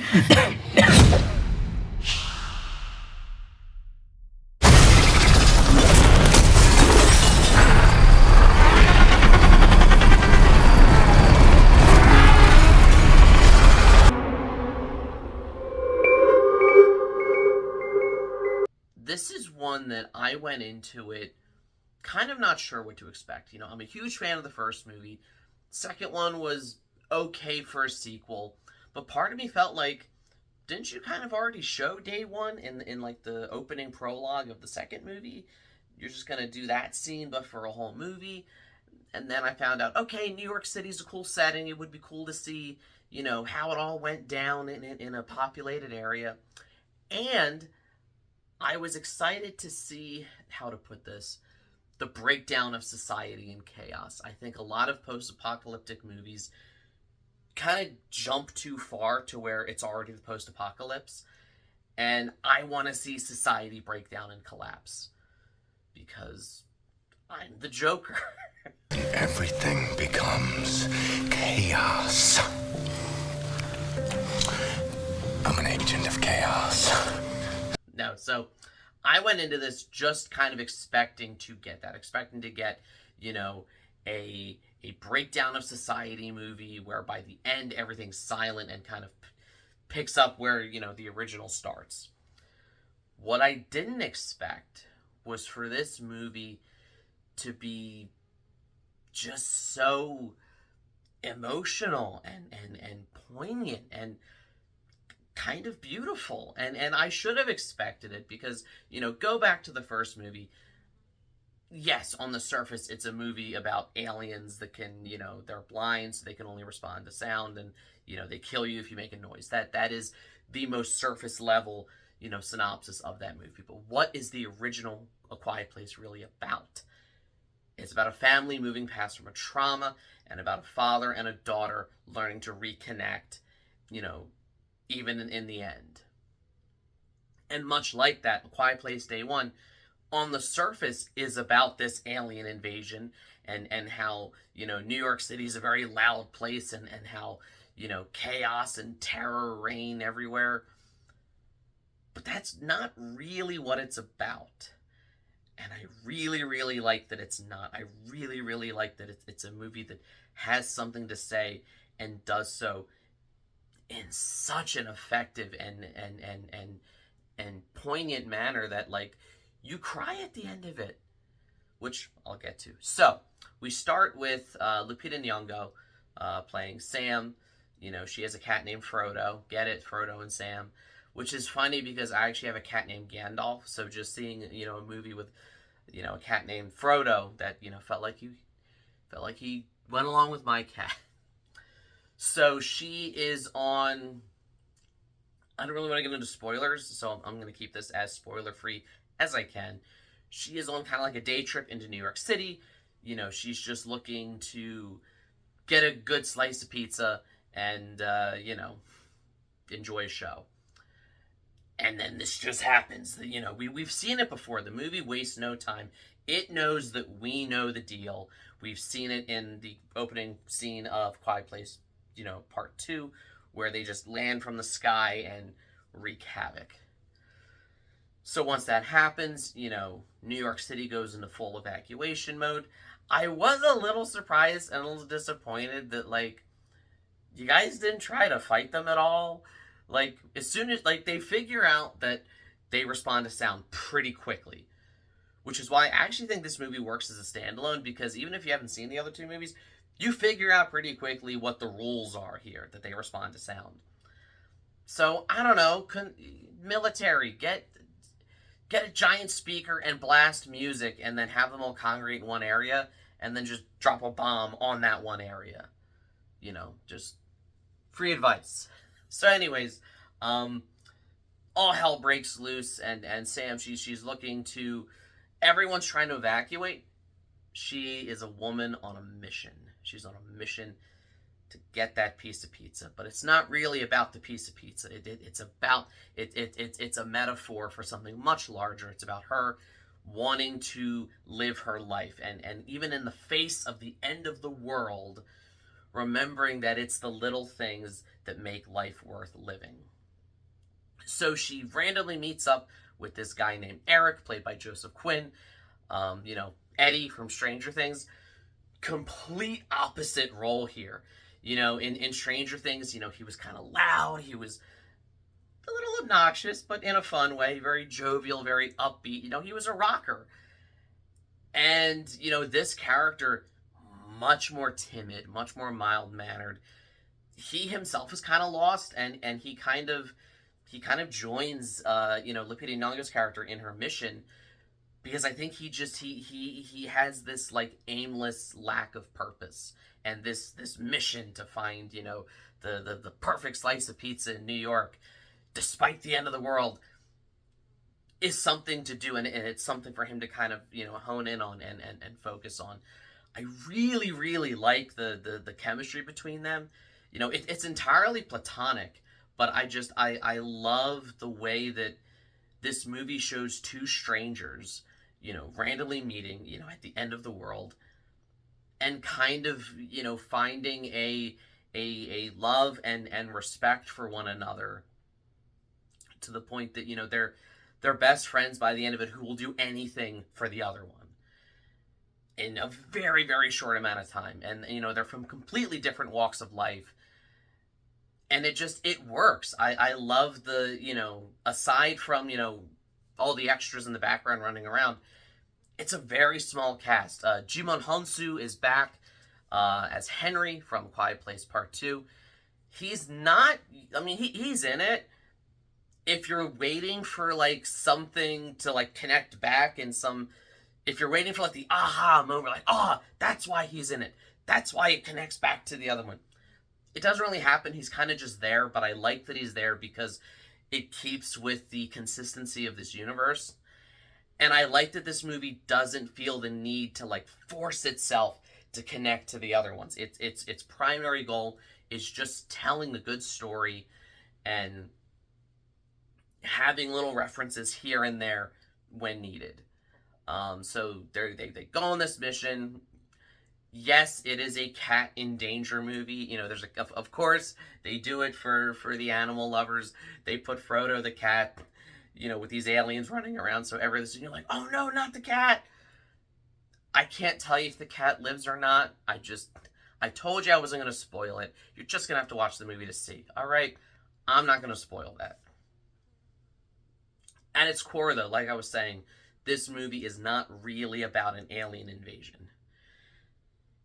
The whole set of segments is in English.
This is one that I went into it kind of not sure what to expect. I'm a huge fan of the first movie. Second one was okay for a sequel, but part of me felt like, didn't you kind of already show day one in like the opening prologue of the second movie? You're just gonna do that scene, but for a whole movie. And then I found out, okay, New York City's a cool setting. It would be cool to see, how it all went down in a populated area. And I was excited to see, how to put this, the breakdown of society and chaos. I think a lot of post-apocalyptic movies kind of jump too far to where it's already the post-apocalypse. And I want to see society break down and collapse. Because I'm the Joker. Everything becomes chaos. I'm an agent of chaos. No, so I went into this just kind of expecting to get that. Expecting to get, a breakdown of society movie where by the end everything's silent and kind of picks up where, the original starts. What I didn't expect was for this movie to be just so emotional and poignant and kind of beautiful. And I should have expected it because, go back to the first movie. Yes, on the surface, it's a movie about aliens that can, they're blind, so they can only respond to sound, and, they kill you if you make a noise. That is the most surface level, synopsis of that movie. But what is the original A Quiet Place really about? It's about a family moving past from a trauma, and about a father and a daughter learning to reconnect, even in the end. And much like that, A Quiet Place Day One, on the surface, is about this alien invasion and how, New York City is a very loud place and how, chaos and terror reign everywhere. But that's not really what it's about. And I really, really like that it's not. I really, really like that it's a movie that has something to say and does so in such an effective and poignant manner that, like, you cry at the end of it, which I'll get to. So we start with Lupita Nyong'o playing Sam. She has a cat named Frodo. Get it? Frodo and Sam. Which is funny because I actually have a cat named Gandalf. So just seeing, a movie with, a cat named Frodo that, felt like he went along with my cat. So she is on, I don't really want to get into spoilers, so I'm going to keep this as spoiler-free as I can. She is on kind of like a day trip into New York City. She's just looking to get a good slice of pizza and, enjoy a show. And then this just happens. We've seen it before. The movie wastes no time. It knows that we know the deal. We've seen it in the opening scene of Quiet Place, Part 2, where they just land from the sky and wreak havoc. So once that happens, New York City goes into full evacuation mode. I was a little surprised and a little disappointed that, you guys didn't try to fight them at all. As soon as, they figure out that they respond to sound pretty quickly. Which is why I actually think this movie works as a standalone, because even if you haven't seen the other two movies, you figure out pretty quickly what the rules are here, that they respond to sound. So, I don't know, military, get a giant speaker and blast music, and then have them all congregate in one area, and then just drop a bomb on that one area. Just free advice. So anyways, all hell breaks loose, and Sam, she's looking to, everyone's trying to evacuate. She is a woman on a mission. She's on a mission to get that piece of pizza, but it's not really about the piece of pizza. It's a metaphor for something much larger. It's about her wanting to live her life, and even in the face of the end of the world, remembering that it's the little things that make life worth living. So she randomly meets up with this guy named Eric, played by Joseph Quinn. Eddie from Stranger Things. Complete opposite role here. In Stranger Things, he was kind of loud. He was a little obnoxious, but in a fun way, very jovial, very upbeat. He was a rocker. And, this character, much more timid, much more mild mannered. He himself is kind of lost, and he kind of joins Lupita Nyong'o's character in her mission, because I think he has this like aimless lack of purpose, and this mission to find the perfect slice of pizza in New York, despite the end of the world, is something to do, and it's something for him to kind of hone in on and focus on. I really really like the chemistry between them. It's entirely platonic, but I love the way that this movie shows two strangers, randomly meeting, at the end of the world, and kind of, finding a love and respect for one another, to the point that, they're best friends by the end of it, who will do anything for the other one in a very, very short amount of time. And, they're from completely different walks of life. And it works. I love aside from, all the extras in the background running around, it's a very small cast. Jimon Honsu is back as Henry from Quiet Place Part 2. He's not, he's in it. If you're waiting for, like, something to, like, connect back if you're waiting for, like, the aha moment, like, that's why he's in it. That's why it connects back to the other one. It doesn't really happen. He's kind of just there, but I like that he's there because it keeps with the consistency of this universe. And I like that this movie doesn't feel the need to, like, force itself to connect to the other ones. Its primary goal is just telling the good story and having little references here and there when needed. So they go on this mission. Yes, it is a cat in danger movie. There's of course they do it for the animal lovers. They put Frodo the cat, with these aliens running around. So everything, you're like, oh no, not the cat. I can't tell you if the cat lives or not. I told you I wasn't going to spoil it. You're just going to have to watch the movie to see. All right, I'm not going to spoil that. At its core, though, like I was saying, this movie is not really about an alien invasion.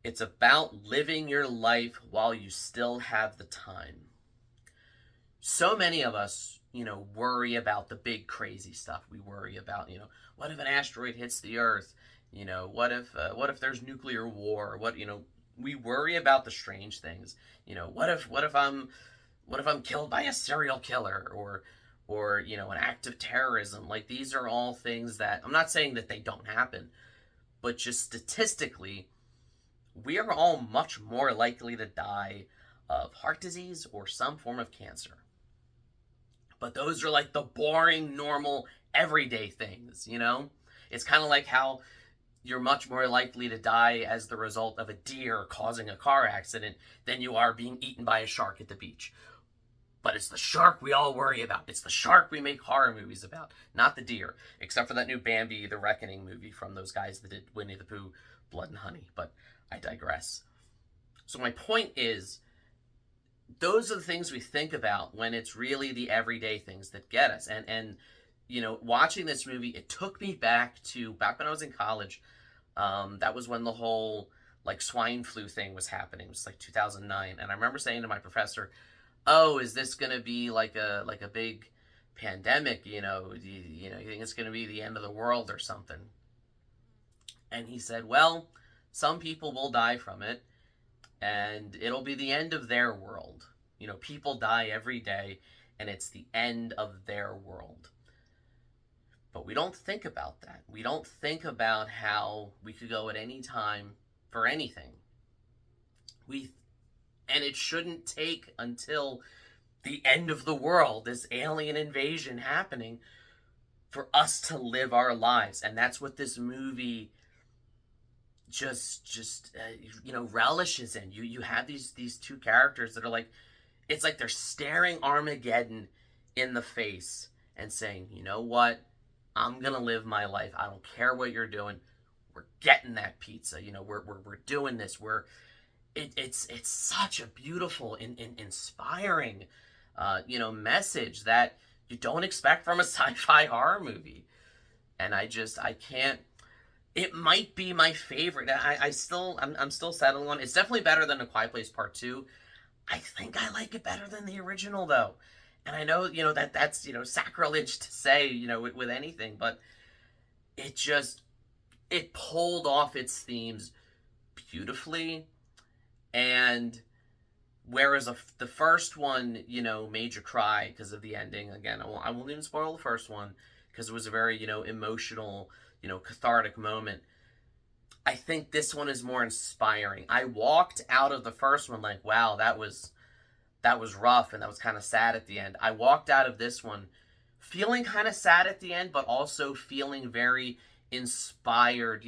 It's about living your life while you still have the time. So many of us, worry about the big crazy stuff. We worry about, what if an asteroid hits the Earth? What if there's nuclear war? We worry about the strange things. What if I'm killed by a serial killer, or an act of terrorism? Like, these are all things that, I'm not saying that they don't happen, but just statistically, we are all much more likely to die of heart disease or some form of cancer. But those are like the boring, normal, everyday things, It's kind of like how you're much more likely to die as the result of a deer causing a car accident than you are being eaten by a shark at the beach. But it's the shark we all worry about. It's the shark we make horror movies about, not the deer. Except for that new Bambi, The Reckoning movie from those guys that did Winnie the Pooh, Blood and Honey. But I digress. So my point is, those are the things we think about when it's really the everyday things that get us. And watching this movie, it took me back when I was in college. That was when the whole, like, swine flu thing was happening. It was like 2009. And I remember saying to my professor, oh, is this going to be like a big pandemic? You think it's going to be the end of the world or something? And he said, well, some people will die from it, and it'll be the end of their world. People die every day, and it's the end of their world. But we don't think about that. We don't think about how we could go at any time for anything. And it shouldn't take until the end of the world, this alien invasion happening, for us to live our lives. And that's what this movie just relishes in. You have these two characters that are like, it's like they're staring Armageddon in the face and saying, you know what? I'm going to live my life. I don't care what you're doing. We're getting that pizza. You know, we're doing this. It's such a beautiful and inspiring, message that you don't expect from a sci-fi horror movie. And I can't. It might be my favorite. I'm still settling on. It's definitely better than A Quiet Place Part Two. I think I like it better than the original though. And I know, that's, sacrilege to say, with anything, but it just, it pulled off its themes beautifully. And whereas the first one, made you cry because of the ending. Again, I won't even spoil the first one because it was a very, emotional, cathartic moment. I think this one is more inspiring. I walked out of the first one like, wow, that was rough and that was kind of sad at the end. I walked out of this one feeling kind of sad at the end, but also feeling very inspired.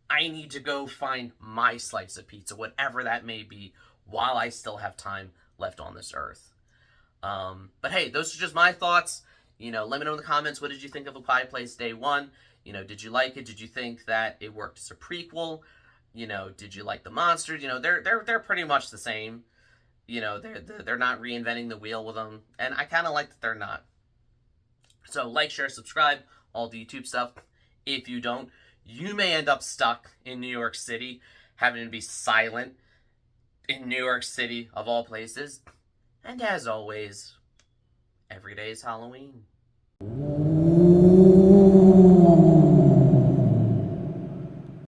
I need to go find my slice of pizza, whatever that may be, while I still have time left on this earth. But hey, those are just my thoughts. Let me know in the comments, what did you think of A Quiet Place Day One? Did you like it? Did you think that it worked as a prequel? Did you like the monsters? They're pretty much the same. They're not reinventing the wheel with them, and I kind of like that they're not. So like, share, subscribe, all the YouTube stuff. If you don't, you may end up stuck in New York City, having to be silent in New York City of all places. And as always, every day is Halloween.